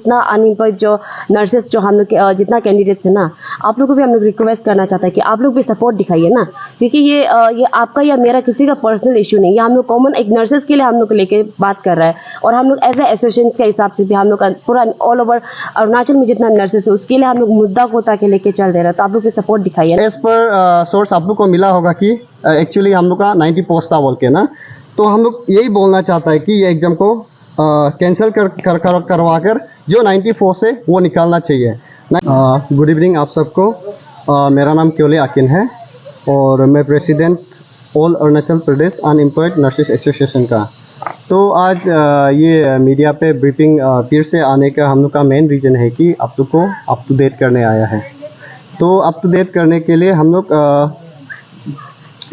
जितना अनएम्प्लॉयड जो नर्सेस जो हम लोग जितना कैंडिडेट्स है ना, आप लोग को भी हम लोग रिक्वेस्ट करना चाहते हैं कि आप लोग भी सपोर्ट दिखाइए ना, क्योंकि ये आपका या मेरा किसी का पर्सनल इशू नहीं, ये हम लोग कॉमन एक नर्सेस के लिए हम लोग को लेके बात कर रहा है। और हम लोग एज ए एसोसिएशन के हिसाब से भी हम लोग पूरा ऑल ओवर अरुणाचल में जितना नर्सेस है उसके लिए हम लोग मुद्दा को ताकि लेके चल दे रहे हैं, तो आप लोग भी सपोर्ट दिखाइए। एज पर सोर्स आप लोग को मिला होगा कि एक्चुअली हम लोग का 90 पोस्ट था बोल के ना, तो हम लोग यही बोलना चाहता है कि ये एग्जाम को कैंसिल करवा कर जो 94 से वो निकालना चाहिए। गुड इवनिंग आप सबको। मेरा नाम क्योले आकिन है और मैं president all Arunachal Pradesh unemployed nurses association का। तो आज ये मीडिया पे ब्रीफिंग फिर से आने का हम लोग का मेन रीज़न है कि आप लोग को अप टू डेट करने आया है। तो अप टू डेट करने के लिए हम लोग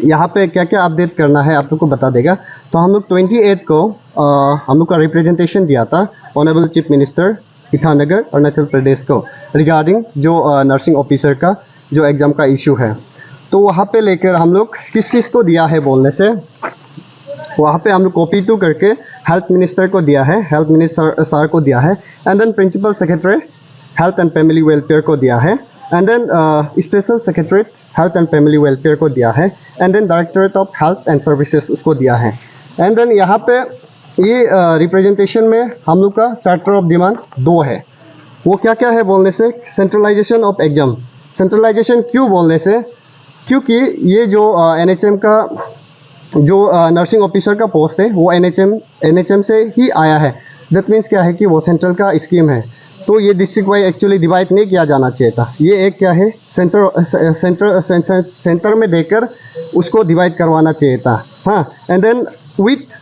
यहाँ पे क्या क्या अपडेट करना है आप लोग को बता देगा। तो हम लोग 28 को हम लोग का रिप्रेजेंटेशन दिया था honourable chief minister Itanagar Arunachal Pradesh को रिगार्डिंग जो नर्सिंग ऑफिसर का जो एग्ज़ाम का इशू है। तो वहाँ पे लेकर हम लोग किस किस को दिया है बोलने से, वहाँ पे हम लोग कॉपी 2 करके हेल्थ मिनिस्टर को दिया है, हेल्थ मिनिस्टर सर को दिया है, and then principal secretary health and family welfare को दिया है, and then special secretary health and family welfare को दिया है, and then directorate of health and services उसको दिया है। एंड देन यहाँ पे ये रिप्रेजेंटेशन में हम लोग का चार्टर ऑफ डिमांड 2 है। वो क्या क्या है बोलने से, सेंट्रलाइजेशन ऑफ एग्जाम। सेंट्रलाइजेशन क्यों बोलने से, क्योंकि ये जो NHM का जो नर्सिंग ऑफिसर का पोस्ट है वो NHM से ही आया है। दैट मीन्स क्या है कि वो सेंट्रल का स्कीम है, तो ये डिस्ट्रिक्ट वाइज एक्चुअली डिवाइड नहीं किया जाना चाहिए था। ये एक क्या है सेंटर में देकर उसको डिवाइड करवाना चाहिए था। हाँ, एंड देन विथ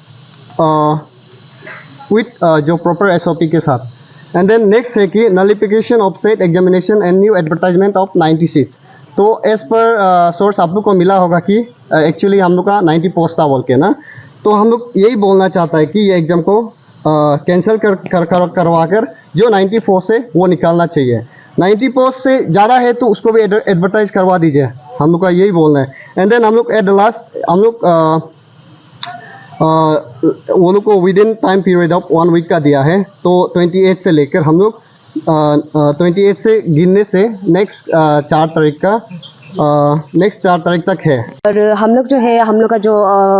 जो प्रॉपर SOP के साथ। एंड देन नेक्स्ट है कि नलिफिकेशन of set examination and new advertisement of 90 seats. तो एज पर सोर्स आप लोग को मिला होगा कि एक्चुअली हम लोग का 90 पोस्ट था बोल के ना, तो हम लोग यही बोलना चाहता है कि ये एग्ज़ाम को कैंसिल करवा कर जो 94 से वो निकालना चाहिए। 90 पोस्ट से ज़्यादा है तो उसको भी एडवर्टाइज करवा दीजिए, हम लोग का यही बोलना है। एंड देन हम लोग एट द लास्ट हम लोग वो लोग को within time period of 1 week का दिया है। तो 28 से लेकर हम लोग 28 से गिनने से नेक्स्ट 4 तारीख तक है। और हम लोग जो है, हम लोग का जो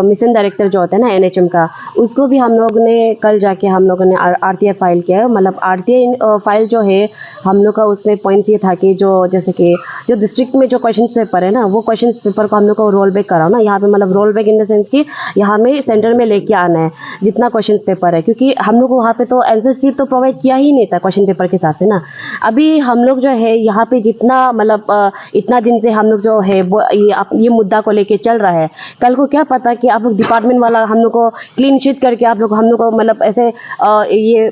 मिशन डायरेक्टर जो होता है ना NHM का, उसको भी हम लोग ने कल जाके हम लोगों ने RTI फाइल किया है। मतलब RTI फाइल जो है हम लोग का, उसमें पॉइंट्स ये था कि जो जैसे कि जो डिस्ट्रिक्ट में जो क्वेश्चन पेपर है ना, वो क्वेश्चन पेपर को हम लोग को रोल बैक कराओ ना यहाँ पे। मतलब roll back in the sense कि यहाँ में सेंटर में लेके आना है जितना क्वेश्चन पेपर है, क्योंकि हम लोग को वहाँ पे तो आंसर शीट तो प्रोवाइड किया ही नहीं था क्वेश्चन पेपर के साथ है ना। अभी हम लोग जो है यहाँ पे जितना मतलब इतना दिन से हम लोग जो है वो ये मुद्दा को लेके चल रहा है, कल को क्या पता कि आप लोग डिपार्टमेंट वाला हम लोग को क्लीन शीट करके आप लोग हम लोग को मतलब ऐसे ये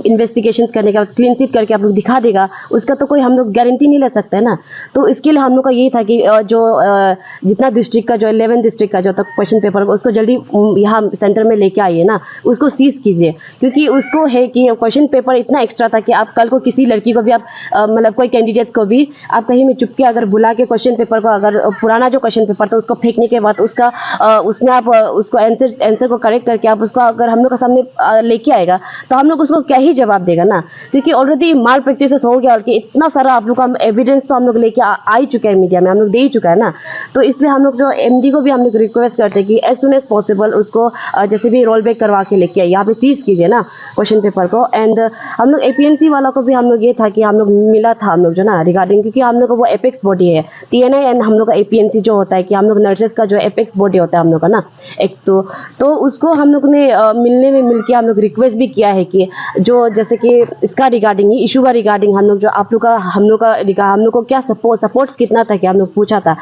इन्वेस्टिगेशंस करने का क्लीन शीट करके आप लोग दिखा देगा, उसका तो कोई हम लोग गारंटी नहीं ले सकते ना। तो इसके लिए हम लोग का यही था कि जो जितना डिस्ट्रिक्ट का जो 11 डिस्ट्रिक्ट का जो तक क्वेश्चन पेपर उसको जल्दी यहाँ सेंटर में लेके आइए ना, उसको सीज कीजिए। क्योंकि उसको है कि क्वेश्चन पेपर इतना एक्स्ट्रा था कि आप कल को किसी लड़की को भी आप मतलब कोई कैंडिडेट्स को भी आप कहीं में चुपके अगर बुला के क्वेश्चन पेपर को, अगर पुराना जो क्वेश्चन पेपर था उसको फेंकने के बाद उसका उसमें आप उसको आंसर को करेक्ट करके आप उसको अगर हम लोग के सामने लेके आएगा तो हम लोग उसको क्या ही जवाब देगा ना। क्योंकि ऑलरेडी माल प्रैक्टिसेस हो गया और कि इतना सारा आप लोग का एविडेंस तो हम लोग लेके आ ही चुका है, मीडिया में हम लोग दे ही चुका है ना। तो इसलिए हम लोग जो MD को भी हम लोग रिक्वेस्ट करते हैं कि एज सुन एज पॉसिबल उसको जैसे भी रोल बैक करवा के लेके आइए, यहाँ पे सीज कीजिए ना क्वेश्चन पेपर को। एंड हम लोग APNC वाला को भी हम लोग ये था कि हम लोग मिला था हम लोग जो ना रिगार्डिंग, क्योंकि हम लोग का वो एपेक्स बॉडी है TNI एंड हम लोग का APNC जो होता है कि हम लोग नर्सेस का जो एपेक्स बॉडी होता है हम लोग का ना एक, तो उसको हम लोग ने मिलने में मिलके हम लोग रिक्वेस्ट भी किया है कि जो जैसे कि इसका रिगार्डिंग इशू का रिगार्डिंग हम लोग जो आप लोग का हम लोग को क्या सपोर्ट्स कितना था कि हम लोग पूछा था।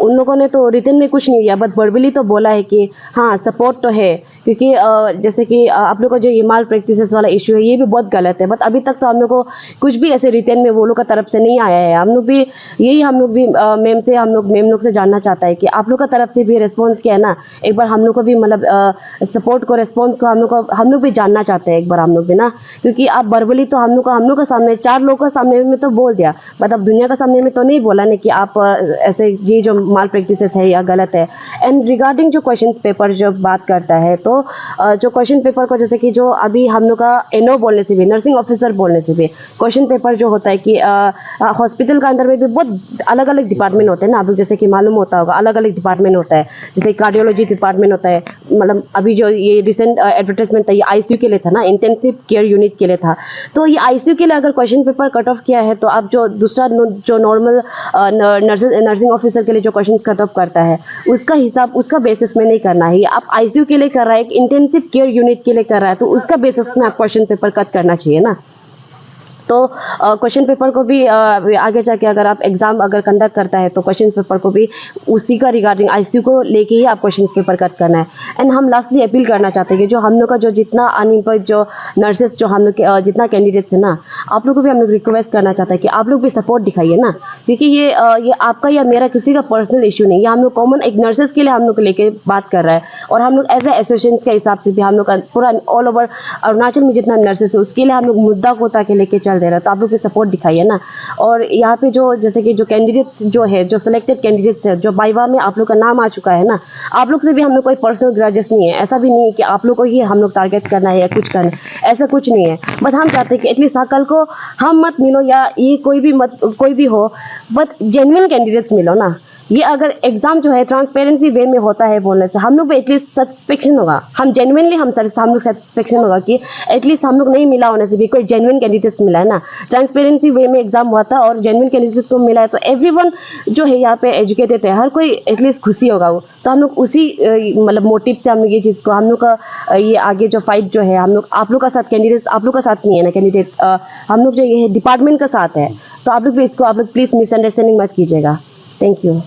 उन लोगों ने तो रिटन में कुछ नहीं दिया, बट वर्बली तो बोला है कि हाँ सपोर्ट तो है। क्योंकि जैसे कि आप लोग को जो ये माल प्रैक्टिसेस वाला इशू है ये भी बहुत गलत है, बट अभी तक तो हम लोग को कुछ भी ऐसे रिटन में वो लोग का तरफ से नहीं आया है। हम लोग भी यही हम लोग भी मैम लोग से जानना चाहता है कि आप लोग का तरफ से भी रिस्पॉन्स क्या है ना, एक बार हम लोग को भी मतलब सपोर्ट को रिस्पॉन्स को हम लोग भी जानना चाहते हैं एक बार हम लोग भी ना। क्योंकि आप वर्बली तो हम लोग का सामने 4 लोगों का सामने में तो बोल दिया, बट अब दुनिया का सामने में तो नहीं बोला ना कि आप ऐसे ये जो माल प्रैक्टिसेस है या गलत है। एंड रिगार्डिंग जो क्वेश्चन पेपर जब बात करता है तो तो जो क्वेश्चन पेपर को जैसे कि जो अभी हम लोग का एनओ बोलने से भी, नर्सिंग ऑफिसर बोलने से भी, क्वेश्चन पेपर जो होता है कि हॉस्पिटल का अंदर में भी बहुत अलग अलग डिपार्टमेंट होते हैं ना, आप लोग जैसे कि मालूम होता होगा, अलग अलग डिपार्टमेंट होता है, जैसे कार्डियोलॉजी डिपार्टमेंट होता है, मतलब अभी जो ये रिसेंट एडवर्टाइजमेंट था ये आईसीयू के लिए था ना, इंटेंसिव केयर यूनिट के लिए था। तो ये आईसीयू के लिए अगर क्वेश्चन पेपर कट ऑफ किया है तो आप जो दूसरा जो नॉर्मल नर्सिंग ऑफिसर के लिए जो क्वेश्चन कट ऑफ करता है उसका हिसाब उसका बेसिस में नहीं करना है। आप आईसीयू के लिए कर रहा है, एक इंटेंसिव केयर यूनिट के लिए कर रहा है, तो उसका बेसिस में आप क्वेश्चन पेपर कट करना चाहिए ना। तो क्वेश्चन पेपर को भी आगे जाके अगर आप एग्जाम अगर कंडक्ट करता है तो क्वेश्चन पेपर को भी उसी का रिगार्डिंग आईसीयू को लेके ही आप क्वेश्चन पेपर कट करना है। एंड हम लास्टली अपील करना चाहते हैं कि जो हम लोग का जो जितना अनएम्प्लॉयड जो नर्सेस जो हम लोग जितना कैंडिडेट्स है ना, आप लोग को भी हम लोग रिक्वेस्ट करना चाहते हैं कि आप लोग भी सपोर्ट दिखाइए ना, क्योंकि ये आपका या मेरा किसी का पर्सनल इशू नहीं है, हम लोग कॉमन एक नर्सेस के लिए हम लोग लेके बात कर रहा है। और हम लोग एज ए एसोसिएशन के हिसाब से भी हम लोग पूरा ऑल ओवर अरुणाचल में जितना नर्सेस है उसके लिए हम लोग मुद्दा को ताकि लेके चल दे रहा है, तो आप लोग भी सपोर्ट दिखाइए ना। और यहाँ पे जो जैसे कि जो कैंडिडेट्स जो है, जो सिलेक्टेड कैंडिडेट्स है, जो वाइवा में आप लोग का नाम आ चुका है ना, आप लोग से भी हम लोग कोई पर्सनल ग्रजेस नहीं है, ऐसा भी नहीं है कि आप लोग को ही हम लोग टारगेट करना है या कुछ करना है, ऐसा कुछ नहीं है। बट हम चाहते हैं कि एटलीस्ट कल को हम मत मिलो या ये कोई भी हो, बट जेन्युइन कैंडिडेट्स मिलो ना। ये अगर एग्जाम जो है ट्रांसपेरेंसी वे में होता है बोलने से हम लोग भी एटलीस्ट सेटिस्फेक्शन होगा, हम जेन्युइनली हम लोग सेटिस्फेक्शन होगा कि एटलीस्ट हम लोग नहीं मिला होने से भी कोई जेन्युइन कैंडिडेट्स मिला है ना। ट्रांसपेरेंसी वे में एग्जाम हुआ था और जेन्युइन कैंडिडेट्स को मिला है, तो एवरीवन जो है यहाँ पे एजुकेटेड है, हर कोई एटलीस्ट खुशी होगा वो। तो हम लोग उसी मतलब मोटिव से हम लोग ये चीज़ को हम लोग का ये आगे जो फाइट जो है हम लोग आप लोग का साथ, कैंडिडेट्स आप लोग का साथ नहीं है ना कैंडिडेट, हम लोग जो ये डिपार्टमेंट का साथ है। तो आप लोग भी इसको आप लोग प्लीज़ मिसअंडरस्टैंडिंग मत कीजिएगा। Thank you.